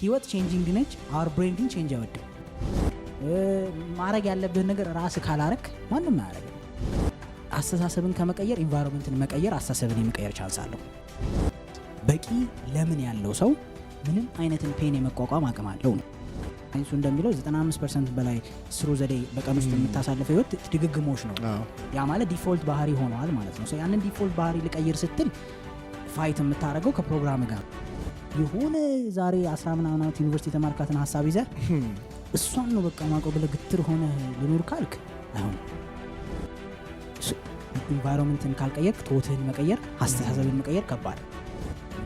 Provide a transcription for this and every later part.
ህይወት ቼንጂንግ ነች። our brain ግን ቼንጅ አይወድም። ማድረግ ያለብህ ነገር ራስህ ካላረክ ማንም አያረግም። አስተሳሰብን ከመቀየር ኢንቫይሮንመንትን መቀየር አስተሳሰብን የመቀየር ቻንስ አለው። በቂ ለምን ያለው ሰው ምንም አይነትን ፔን የመቋቋም አቅም አለው ነው። ሳይንሱ እንደሚለው 95% በላይ ስሩ ዘዴ በቀን ውስጥ የምታሳልፈው ህይወት ድግግሞሽ ነው። ያ ማለት ዲፎልት ባህሪ ሆኗል ማለት ነው። ያንን ዲፎልት ባህሪ ልቀይር ስትል ፋይት የምታደርገው ከፕሮግራም ጋር የሆነ ዛሬ 10 ምናምን ዓመት ዩኒቨርሲቲ የተማርካትን ሀሳብ ይዘህ እሷን ነው በቃ ማቆም ብለህ ግትር ሆነ ልኖር ካልክ አይሆንም። ኢንቫይሮንመንትን ካልቀየር ቶትህን መቀየር አስተሳሰብን መቀየር ከባድ።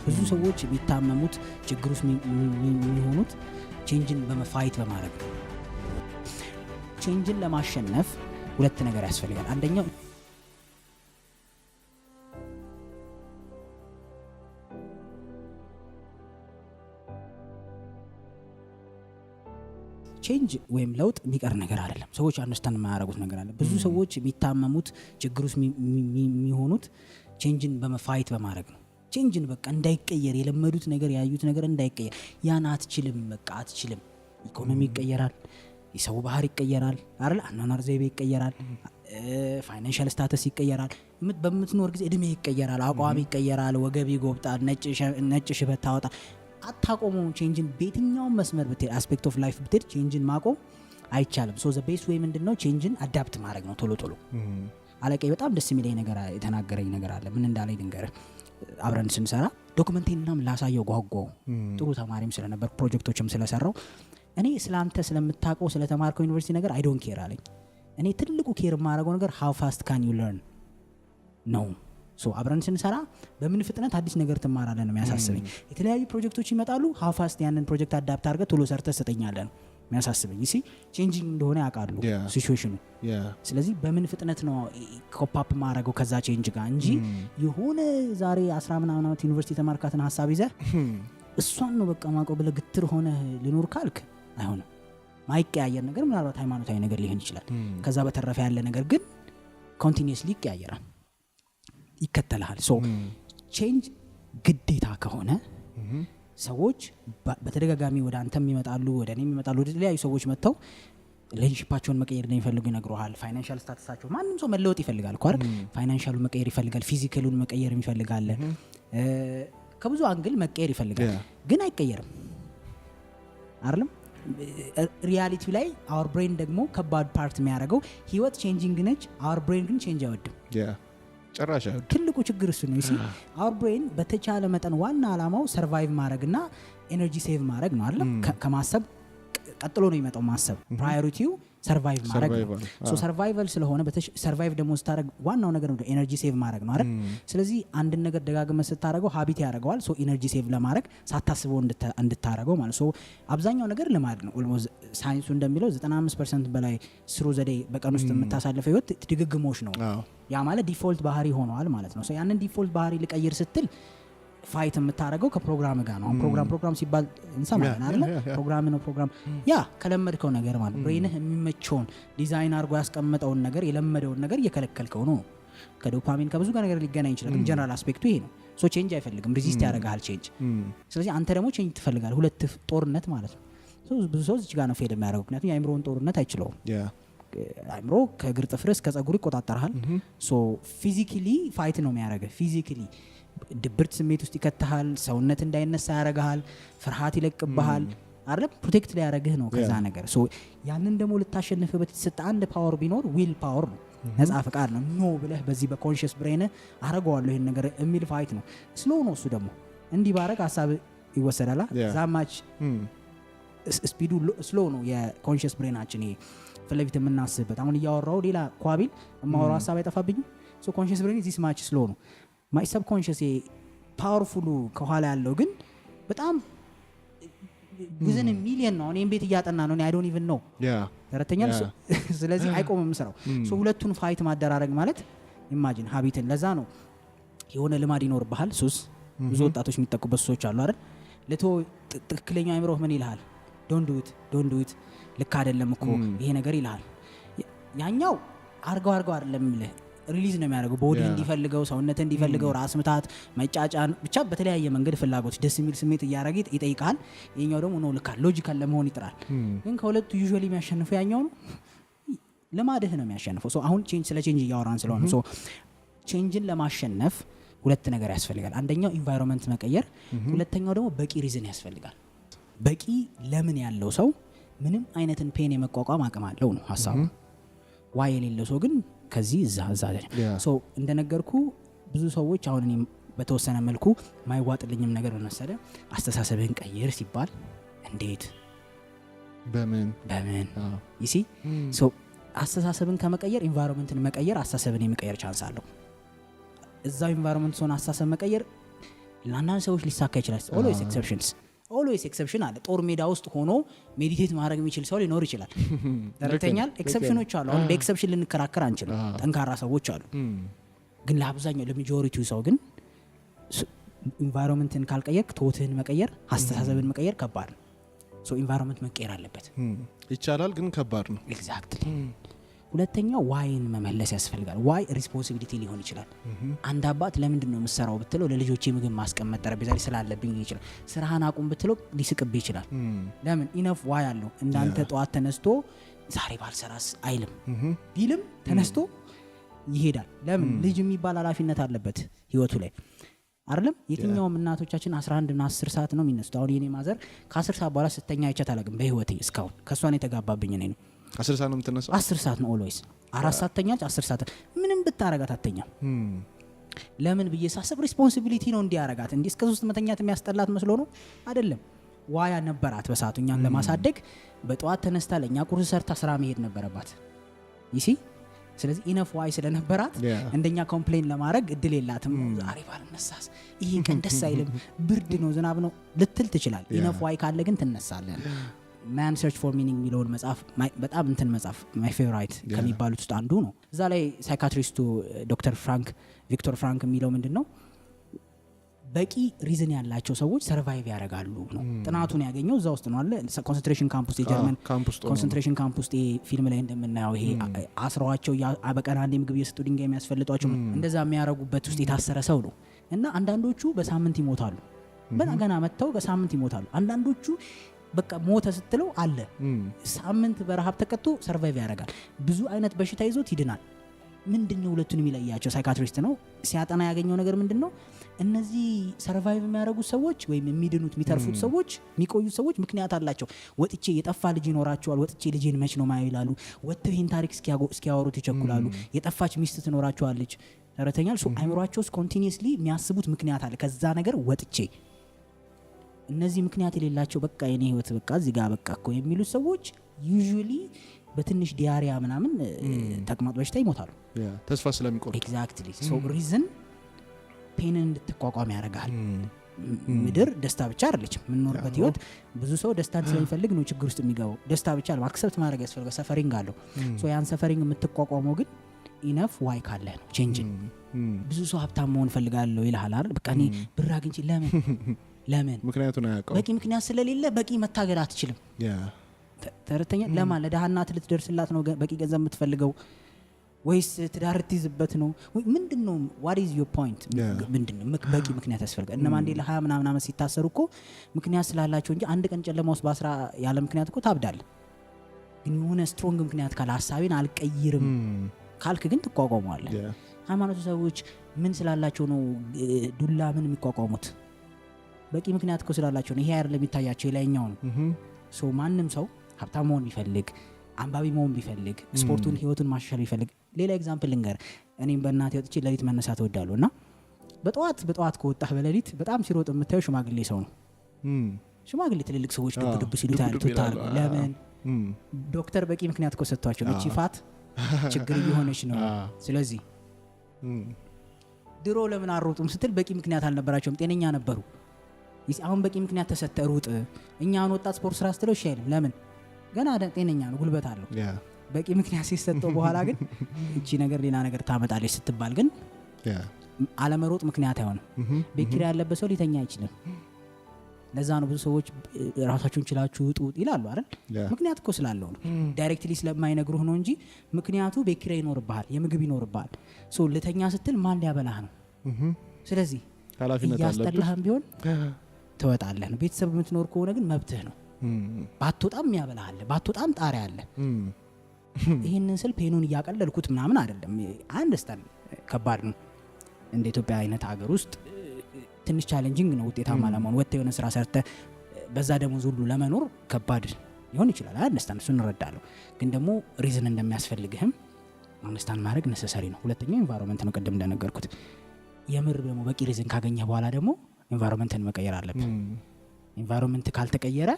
ብዙ ሰዎች የሚታመሙት ችግር ውስጥ የሚሆኑት ቼንጅን በመፋይት በማድረግ ነው። ቼንጅን ለማሸነፍ ሁለት ነገር ያስፈልጋል። አንደኛው ቼንጅ ወይም ለውጥ የሚቀር ነገር አይደለም። ሰዎች አንደርስታንድ የማያደርጉት ነገር አለ። ብዙ ሰዎች የሚታመሙት ችግር ውስጥ የሚሆኑት ቼንጅን በመፋይት በማድረግ ነው። ቼንጅን በቃ እንዳይቀየር የለመዱት ነገር ያዩት ነገር እንዳይቀየር ያን አትችልም፣ በቃ አትችልም። ኢኮኖሚ ይቀየራል፣ የሰው ባህር ይቀየራል አይደል? አኗኗር ዘይቤ ይቀየራል፣ ፋይናንሻል ስታተስ ይቀየራል፣ በምትኖር ጊዜ እድሜ ይቀየራል፣ አቋም ይቀየራል፣ ወገብ ይጎብጣል፣ ነጭ ሽበት ታወጣ። አታቆመው ቼንጅን። በየትኛውም መስመር ብትሄድ አስፔክት ኦፍ ላይፍ ብትሄድ ቼንጅን ማቆም አይቻልም። ሶ ዘ ቤስት ዌይ ምንድነው? ቼንጅን አዳፕት ማድረግ ነው። ቶሎ አለቀይ በጣም ደስ የሚለኝ ነገር የተናገረኝ ነገር አለ። ምን እንዳለኝ ልንገርህ። አብረን ስንሰራ ዶክመንቴንም ላሳየው ጓጓው። ጥሩ ተማሪም ስለነበር ፕሮጀክቶችም ስለሰራው እኔ ስላንተ ስለምታውቀው ስለተማርከው ዩኒቨርሲቲ ነገር አይ ዶንት ኬር አለኝ። እኔ ትልቁ ኬር የማደርገው ነገር how fast can you learn ነው። አብረን ስንሰራ በምን ፍጥነት አዲስ ነገር ትማራለህ ነው የሚያሳስበኝ። የተለያዩ ፕሮጀክቶች ይመጣሉ፣ how fast ያንን ፕሮጀክት አዳፕት አድርገህ ቶሎ ሰርተህ ትሰጠኛለህ ነው የሚያሳስበኝ። እሺ ቼንጂንግ እንደሆነ ያውቃሉ ሲቹዌሽኑ። ስለዚህ በምን ፍጥነት ነው ኮፕ አፕ ማድረገው ከዛ ቼንጅ ጋር እንጂ የሆነ ዛሬ 10 ምናምን ዓመት ዩኒቨርሲቲ የተማርካትን ሀሳብ ይዘህ እሷን ነው በቃ ማቆም ብለህ ግትር ሆነ ልኖር ካልክ አይሆንም። ማይቀያየር ነገር ምናልባት ሃይማኖታዊ ነገር ሊሆን ይችላል። ከዛ በተረፈ ያለ ነገር ግን ኮንቲኒየስሊ ይቀያየራል፣ ይከተልሃል። ቼንጅ ግዴታ ከሆነ ሰዎች በተደጋጋሚ ወደ አንተም ይመጣሉ፣ ወደ እኔም ይመጣሉ። ወደ ተለያዩ ሰዎች መጥተው ሪሌሽንሺፓቸውን መቀየር እንደሚፈልጉ ይነግሩሃል። ፋይናንሻል ስታተሳቸው ማንም ሰው መለወጥ ይፈልጋል እኮ አይደል? ፋይናንሻሉን መቀየር ይፈልጋል፣ ፊዚካሉን መቀየር ይፈልጋል፣ ከብዙ አንግል መቀየር ይፈልጋል። ግን አይቀየርም አይደለም? ሪያሊቲ ላይ our brain ደግሞ ከባድ ፓርት የሚያደርገው ህይወት ቼንጂንግ ነች። our brain ግን ቼንጅ አይወድም። ጨራሽ ትልቁ ችግር እሱ ነው። our brain በተቻለ መጠን ዋና ዓላማው ሰርቫይቭ ማድረግና ኤነርጂ ሴቭ ማድረግ ነው አይደል? ከማሰብ ቀጥሎ ነው የሚመጣው ማሰብ። ፕራዮሪቲው ሰርቫይቭ ማድረግ ነው። ሰርቫይቫል ስለሆነ ሰርቫይቭ ደግሞ ስታደርግ ዋናው ነገር ነው ኤነርጂ ሴቭ ማድረግ ነው አይደል? ስለዚህ አንድን ነገር ደጋግመህ ስታደርገው ሀቢት ያደርገዋል። ኤነርጂ ሴቭ ለማድረግ ሳታስበው እንድታደርገው ማለት ነው። አብዛኛው ነገር ልማድ ነው። ኦልሞስት ሳይንሱ እንደሚለው 95% በላይ ስሩ ዘዴ በቀን ውስጥ የምታሳልፈው ህይወት ድግግሞሽ ነው። ያ ማለት ዲፎልት ባህሪ ሆኗል ማለት ነው። ያንን ዲፎልት ባህሪ ልቀይር ስትል ፋይት የምታደርገው ከፕሮግራም ጋር ነው። ፕሮግራም ሲባል እንሰማለን አይደል? ፕሮግራም ነው። ፕሮግራም ያ ከለመድከው ነገር ማለት ብሬንህ የሚመቸውን ዲዛይን አድርጎ ያስቀመጠውን ነገር የለመደውን ነገር እየከለከልከው ነው። ከዶፓሚን ከብዙ ነገር ሊገናኝ ይችላል። ግን ጀነራል አስፔክቱ ይሄ ነው። ቼንጅ አይፈልግም፣ ሬዚስት ያደርጋል ቼንጅ። ስለዚህ አንተ ደግሞ ቼንጅ ትፈልጋለህ። ሁለት ጦርነት ማለት ነው። ብዙ ሰው እዚህ ጋር ነው ፌል የሚያደርገው። ምክንያቱም የአእምሮውን ጦርነት አይችለውም። አእምሮ ከእግር ጥፍር እስከ ጸጉር ይቆጣጠራል። ፊዚካሊ ፋይት ነው የሚያደርገው። ፊዚካሊ ድብርት ስሜት ውስጥ ይከተሃል። ሰውነት እንዳይነሳ ያደርግሃል። ፍርሃት ይለቅብሃል አይደል? ፕሮቴክት ላይ ያደርግህ ነው ከዛ ነገር። ያንን ደግሞ ልታሸንፍበት የተሰጠ አንድ ፓወር ቢኖር ዊል ፓወር ነው፣ ነፃ ፈቃድ ነው። ኖ ብለህ በዚህ በኮንሽስ ብሬን አረጋዋለሁ ይሄን ነገር የሚል ፋይት ነው። ስሎ ነው እሱ ደግሞ። እንዲህ ባረግ ሀሳብ ይወሰዳል። ዛማች ስፒዱ ስሎ ነው የኮንሽስ ብሬናችን። ይሄ ፍለፊት የምናስብበት አሁን እያወራው ሌላ ኳቢል የማወራው ሀሳብ አይጠፋብኝም። ኮንሽስ ብሬን ዚስ ማች ስሎ ነው። ማይ ሰብኮንሽስ ፓወርፉሉ ከኋላ ያለው ግን በጣም ብዙን ሚሊየን ነው። እኔም ቤት እያጠና ነው። አይ ዶንት ኢቭን ኖ ተረተኛል። ስለዚህ አይቆምም ስራው። ሁለቱን ፋይት ማደራረግ ማለት ኢማጂን ሀቢትን። ለዛ ነው የሆነ ልማድ ይኖርብሃል። ሱስ ብዙ ወጣቶች የሚጠቁበት ሱሶች አሉ አይደል? ለቶ ትክክለኛ አእምሮህ ምን ይልሃል? ዶንት ዱ ኢት ልክ አይደለም እኮ ይሄ ነገር ይልሃል። ያኛው አርገው አይደለም ይልህ ሪሊዝ ነው የሚያደርገው ቦዲ እንዲፈልገው ሰውነት እንዲፈልገው ራስ ምታት መጫጫን ብቻ በተለያየ መንገድ ፍላጎት ደስ የሚል ስሜት እያደረገ ይጠይቃል። የኛው ደግሞ ነው ልካ ሎጂካል ለመሆን ይጥራል። ግን ከሁለቱ ዩዥዋሊ የሚያሸንፈው ያኛው ነው ልማድህ ነው የሚያሸንፈው። ሶ አሁን ቼንጅ ስለ ቼንጅ እያወራን ስለሆነ ሶ ቼንጅን ለማሸነፍ ሁለት ነገር ያስፈልጋል። አንደኛው ኢንቫይሮንመንት መቀየር፣ ሁለተኛው ደግሞ በቂ ሪዝን ያስፈልጋል። በቂ ለምን ያለው ሰው ምንም አይነትን ፔን የመቋቋም አቅም አለው ነው ሐሳቡ። ዋይ የሌለው ሰው ግን ከዚህ እዛ ሶ እንደነገርኩ ብዙ ሰዎች አሁን እኔ በተወሰነ መልኩ ማይዋጥልኝም ነገር መሰለ አስተሳሰብህን ቀይር ሲባል እንዴት በምን ይሲ ሶ አስተሳሰብን ከመቀየር ኢንቫይሮንመንትን መቀየር አስተሳሰብን የመቀየር ቻንስ አለው። እዛው ኢንቫይሮንመንት ሶን አስተሳሰብ መቀየር ለአንዳንድ ሰዎች ሊሳካ ይችላል። ኦልዌይስ ኤክሰፕሽን አለ። ጦር ሜዳ ውስጥ ሆኖ ሜዲቴት ማድረግ የሚችል ሰው ሊኖር ይችላል። ተረተኛል። ኤክሰፕሽኖች አሉ። አሁን በኤክሰፕሽን ልንከራከር አንችልም። ጠንካራ ሰዎች አሉ። ግን ለአብዛኛው ለማጆሪቲው ሰው ግን ኢንቫይሮንመንትን ካልቀየር ቶትህን መቀየር አስተሳሰብን መቀየር ከባድ ነው። ሶ ኢንቫይሮንመንት መቀየር አለበት። ይቻላል ግን ከባድ ነው። ኤግዛክትሊ። ሁለተኛው ዋይን መመለስ ያስፈልጋል። ዋይ ሪስፖንሲቢሊቲ ሊሆን ይችላል። አንድ አባት ለምንድን ነው የምትሰራው ብትለው ለልጆቼ ምግብ ማስቀመጥ ጠረጴዛ ላይ ስላለብኝ ይችላል። ስራህን አቁም ብትለው ሊስቅብህ ይችላል። ለምን ኢነፍ ዋይ አለው። እንዳንተ ጠዋት ተነስቶ ዛሬ ባልሰራስ አይልም። ቢልም ተነስቶ ይሄዳል። ለምን ልጅ የሚባል ኃላፊነት አለበት ህይወቱ ላይ አይደለም። የትኛውም እናቶቻችን 11 እና 10 ሰዓት ነው የሚነሱት። አሁን የኔ ማዘር ከ10 ሰዓት በኋላ ስተኛ አይቻት አላውቅም በህይወቴ እስካሁን። ከሷን የተጋባብኝ እኔ ነው። 10 ሰዓት ነው የምትነሳው? 10 ሰዓት ነው ኦልዌይስ። 4 ሰዓት ተኛች፣ 10 ሰዓት ምንም ብታረጋት አተኛም። ለምን ብዬ ሳስብ ሪስፖንሲቢሊቲ ነው እንዲያረጋት። እንዲህ እስከ 3 መተኛት የሚያስጠላት መስሎ ነው አይደለም። ዋያ ነበራት በሰዓቱ እኛን ለማሳደግ። በጠዋት ተነስታ ለእኛ ቁርስ ሰርታ ስራ መሄድ ነበረባት ይሲ። ስለዚህ ኢነፍ ዋይ ስለነበራት እንደኛ ኮምፕሌን ለማድረግ እድል የላትም። ዛሬ ባልነሳስ ይሄ ቀን ደስ አይልም፣ ብርድ ነው፣ ዝናብ ነው ልትል ትችላል። ኢነፍ ዋይ ካለ ግን ትነሳለን። ማን ሰርች ፎር ሚኒንግ የሚለውን መጽሐፍ በጣም እንትን መጽሐፍ ማይ ፌቨራይት ከሚባሉት ውስጥ አንዱ ነው። እዛ ላይ ሳይካትሪስቱ ዶክተር ቪክቶር ፍራንክ የሚለው ምንድነው በቂ ሪዝን ያላቸው ሰዎች ሰርቫይቭ ያደርጋሉ ነው። ጥናቱን ያገኘው እዛ ውስጥ ነው አለ። ኮንሰንትሬሽን ካምፕ ውስጥ የጀርመን ኮንሰንትሬሽን ካምፕ ውስጥ ፊልም ላይ እንደምናየው ይሄ አስረዋቸው በቀን አንድ ምግብ እየሰጡ ድንጋይ የሚያስፈልጧቸው እንደዛ የሚያደርጉበት ውስጥ የታሰረ ሰው ነው። እና አንዳንዶቹ በሳምንት ይሞታሉ። ገና መጥተው በሳምንት ይሞታሉ። አንዳንዶቹ በቃ ሞተ ስትለው አለ ሳምንት በረሃብ ተቀጥቶ ሰርቫይቭ ያደርጋል። ብዙ አይነት በሽታ ይዞት ይድናል። ምንድነው ሁለቱን የሚለያቸው? ሳይካትሪስት ነው ሲያጠና ያገኘው ነገር ምንድነው? እነዚህ ሰርቫይቭ የሚያደርጉት ሰዎች ወይም የሚድኑት የሚተርፉት ሰዎች የሚቆዩት ሰዎች ምክንያት አላቸው። ወጥቼ የጠፋ ልጅ ይኖራቸዋል። ወጥቼ ልጄን መች ነው ማየው ይላሉ። ወጥተው ይህን ታሪክ እስኪያወሩት ይቸኩላሉ። የጠፋች ሚስት ትኖራቸዋለች። ተረተኛል። አይምሯቸው ውስጥ ኮንቲኒየስሊ የሚያስቡት ምክንያት አለ። ከዛ ነገር ወጥቼ እነዚህ ምክንያት የሌላቸው በቃ የኔ ህይወት በቃ እዚህ ጋር በቃ እኮ የሚሉት ሰዎች ዩዥዋሊ በትንሽ ዲያሪያ ምናምን ተቅማጥ በሽታ ይሞታሉ። ተስፋ ስለሚቆርጡ። ኤግዛክትሊ። ሶ ሪዝን ፔንን እንድትቋቋም ያደርጋል። ምድር ደስታ ብቻ አይደለችም የምንኖርበት ህይወት። ብዙ ሰው ደስታን ስለሚፈልግ ነው ችግር ውስጥ የሚገባው። ደስታ ብቻ አክሰፕት ማድረግ ያስፈልጋል። ሰፈሪንግ አለው። ሶ ያን ሰፈሪንግ የምትቋቋመው ግን ኢነፍ ዋይ ካለ ነው። ቼንጅን ብዙ ሰው ሀብታም መሆን ፈልጋለሁ ይልሃል አይደል? በቃ እኔ ብር አግኝቼ ለምን ምክንያቱን አያውቀው። በቂ ምክንያት ስለሌለ በቂ መታገል አትችልም። ተረተኛ ለማን ለደሃናት ልትደርስላት ነው በቂ ገንዘብ የምትፈልገው? ወይስ ትዳር ትይዝበት ነው? ምንድነው? what is your point? ምንድነው? በቂ ምክንያት ያስፈልጋል። እነ ማንዴላ 20 ምናምን ዓመት ሲታሰሩ እኮ ምክንያት ስላላቸው እንጂ አንድ ቀን ጨለማ ውስጥ በአስራ ያለ ምክንያት እኮ ታብዳለህ። ግን የሆነ ስትሮንግ ምክንያት ካለ ሀሳቤን አልቀይርም ካልክ ግን ትቋቋመዋለህ። ሃይማኖቱ ሰዎች ምን ስላላቸው ነው ዱላ ምን የሚቋቋሙት? በቂ ምክንያት እኮ ስላላቸው ነው። ይሄ አይደለም የሚታያቸው የላይኛው ነው። ሶ ማንም ሰው ሀብታም መሆን ቢፈልግ፣ አንባቢ መሆን ቢፈልግ፣ ስፖርቱን ህይወቱን ማሻሻል ቢፈልግ፣ ሌላ ኤግዛምፕል ልንገር። እኔም በእናቴ ወጥቼ ለሊት መነሳት እወዳለሁ እና በጠዋት ከወጣህ በሌሊት በጣም ሲሮጥ የምታየው ሽማግሌ ሰው ነው። ሽማግሌ ትልልቅ ሰዎች ዱብ ዱብ ሲሉ ታያል። ለምን? ዶክተር በቂ ምክንያት እኮ ሰጥቷቸው እቺ ፋት ችግር እየሆነች ነው። ስለዚህ ድሮ ለምን አሮጡም ስትል በቂ ምክንያት አልነበራቸውም፣ ጤነኛ ነበሩ። አሁን በቂ ምክንያት ተሰጠ ሩጥ። እኛን ወጣት ስፖርት ስራ ስትለው እሺ አይልም። ለምን? ገና ጤነኛ ነው፣ ጉልበት አለው። በቂ ምክንያት ሲሰጠው በኋላ ግን እቺ ነገር ሌላ ነገር ታመጣለች ስትባል ግን አለመሮጥ ምክንያት አይሆንም። ቤት ኪራይ ያለበት ሰው ሊተኛ አይችልም። ለዛ ነው ብዙ ሰዎች ራሳቸውን ችላችሁ ውጡ ይላሉ አይደል? ምክንያት እኮ ስላለው ነው። ዳይሬክትሊ ስለማይነግሩህ ነው እንጂ ምክንያቱ ቤት ኪራይ ይኖርብሃል፣ የምግብ ይኖርብሃል። ሶ ልተኛ ስትል ማን ሊያበላህ ነው? ስለዚህ እያስጠላህም ቢሆን ትወጣለህ ነው። ቤተሰብ የምትኖር ከሆነ ግን መብትህ ነው። ባትወጣም ያበላሃል፣ ባትወጣም ጣሪያ አለ። ይህንን ስል ፔኑን እያቀለልኩት ምናምን አይደለም። አንደርስታንድ ከባድ ነው። እንደ ኢትዮጵያ አይነት ሀገር ውስጥ ትንሽ ቻሌንጂንግ ነው ውጤታማ ለመሆን። ወጥተህ የሆነ ስራ ሰርተህ በዛ ደሞዝ ሁሉ ለመኖር ከባድ ሊሆን ይችላል። አንደርስታንድ፣ እሱን እንረዳለሁ። ግን ደግሞ ሪዝን እንደሚያስፈልግህም አንደርስታንድ ማድረግ ነሰሰሪ ነው። ሁለተኛው ኢንቫይሮንመንት ነው። ቅድም እንደነገርኩት የምር ደግሞ በቂ ሪዝን ካገኘህ በኋላ ደግሞ ኢንቫይሮንመንትን መቀየር አለብህ። ኢንቫይሮንመንት ካልተቀየረ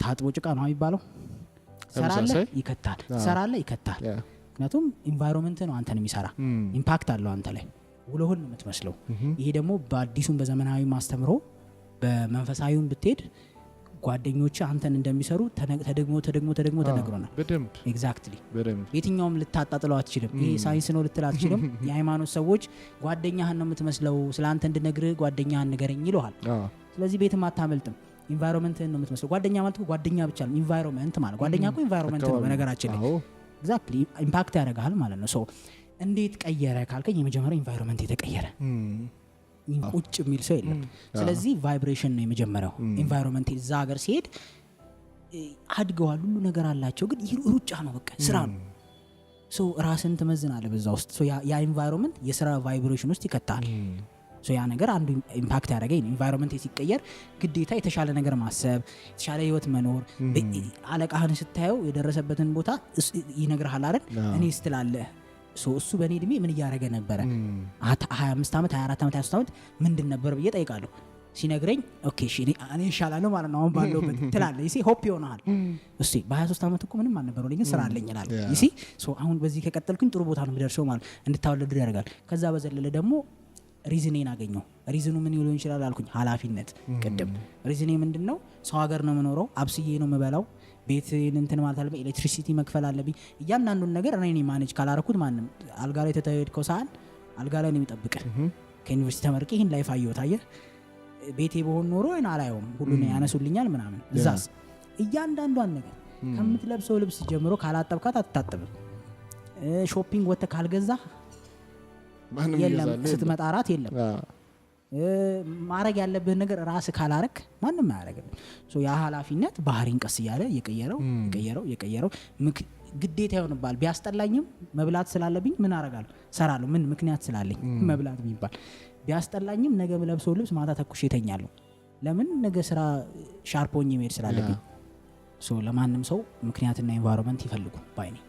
ታጥቦ ጭቃ ነው የሚባለው። ሰራለህ ይከታል፣ ሰራለህ ይከታል። ምክንያቱም ኢንቫይሮንመንት ነው አንተን የሚሰራ፣ ኢምፓክት አለው አንተ ላይ፣ ውሎህን ነው የምትመስለው። ይሄ ደግሞ በአዲሱም በዘመናዊ ማስተምሮ በመንፈሳዊም ብትሄድ ጓደኞች አንተን እንደሚሰሩ ተደግሞ ተነግሮናል። ኤግዛክትሊ የትኛውም ልታጣጥለው አትችልም። ይሄ ሳይንስ ነው ልትል አትችልም። የሃይማኖት ሰዎች ጓደኛህን ነው የምትመስለው፣ ስለ አንተ እንድነግርህ ጓደኛህን ንገረኝ ይለዋል። ስለዚህ ቤትም አታመልጥም። ኢንቫይሮንመንትን ነው የምትመስለው። ጓደኛ ማለት ጓደኛ ብቻ ነው። ኢንቫይሮንመንት ማለት ጓደኛ እኮ ኢንቫይሮንመንት ነው በነገራችን ላይ። ኤግዛክትሊ ኢምፓክት ያደርጋል ማለት ነው። ሶ እንዴት ቀየረ ካልከኝ የመጀመሪያው ኢንቫይሮንመንት የተቀየረ ቁጭ የሚል ሰው የለም። ስለዚህ ቫይብሬሽን ነው የመጀመሪያው። ኢንቫይሮንመንት እዛ ሀገር ሲሄድ አድገዋል፣ ሁሉ ነገር አላቸው፣ ግን ሩጫ ነው፣ በቃ ስራ ነው። ሶ ራስን ትመዝናለህ በዛ ውስጥ። ሶ ያ ኢንቫይሮንመንት የስራ ቫይብሬሽን ውስጥ ይከታል። ሶ ያ ነገር አንዱ ኢምፓክት ያደረገኝ ኢንቫይሮንመንት ሲቀየር ግዴታ የተሻለ ነገር ማሰብ፣ የተሻለ ህይወት መኖር። አለቃህን ስታየው የደረሰበትን ቦታ ይነግርሃል አይደል? እኔ ስትላለህ እሱ በእኔ እድሜ ምን እያደረገ ነበረ? 25 ዓመት 24 ዓመት 23 ዓመት ምንድን ነበር ብዬ ጠይቃለሁ። ሲነግረኝ ኦኬ እሺ እኔ እሻላለሁ ማለት ነው አሁን ባለሁበት ትላለህ። ይሲ ሆፕ ይሆናል። እሺ በ23 ዓመት እኮ ምንም አልነበረው ግን ስራ አለኝ ይላል። ይሲ ሶ አሁን በዚህ ከቀጠልኩኝ ጥሩ ቦታ ነው የምደርሰው ማለት እንድታወለዱ ያደርጋል። ከዛ በዘለለ ደግሞ ሪዝኔን አገኘው። ሪዝኑ ምን ሊሆን ይችላል አልኩኝ? ኃላፊነት። ቅድም ሪዝኔ ምንድነው? ሰው ሀገር ነው የምኖረው፣ አብስዬ ነው የምበላው፣ ቤትን እንትን ማለት አለብኝ፣ ኤሌክትሪሲቲ መክፈል አለብኝ። እያንዳንዱን ነገር እኔ ማኔጅ ካላረኩት ማንም አልጋ ላይ ተተወድከው ሰዓት አልጋ ላይ ነው የሚጠብቅህ። ከዩኒቨርሲቲ ተመርቄ ይህን ላይፍ አየሁት። አየህ ቤቴ በሆን ኖሮ ይህን አላየውም፣ ሁሉን ያነሱልኛል ምናምን። እዛስ እያንዳንዷን ነገር ከምትለብሰው ልብስ ጀምሮ ካላጠብካት አትታጠብም። ሾፒንግ ወጥተህ ካልገዛ የለም፣ ስትመጣ አራት የለም። ማድረግ ነገር ራስ ካላረክ ማንም አያረግም። ሶ ያ ኃላፊነት ባህሪን ቀስ እያለ የቀየረው ግዴታ ይሆንባል። ቢያስጠላኝም መብላት ስላለብኝ ምን አረጋለሁ? ሰራለሁ። ምን ምክንያት ስላለኝ መብላት ቢባል ቢያስጠላኝም ነገ ለብሰው ልብስ ማታ ተኩሼ እተኛለሁ። ለምን? ነገ ስራ ሻርፖኝ መሄድ ስላለብኝ። ሶ ለማንም ሰው ምክንያትና ኢንቫይሮንመንት ይፈልጉ ባይ ነኝ።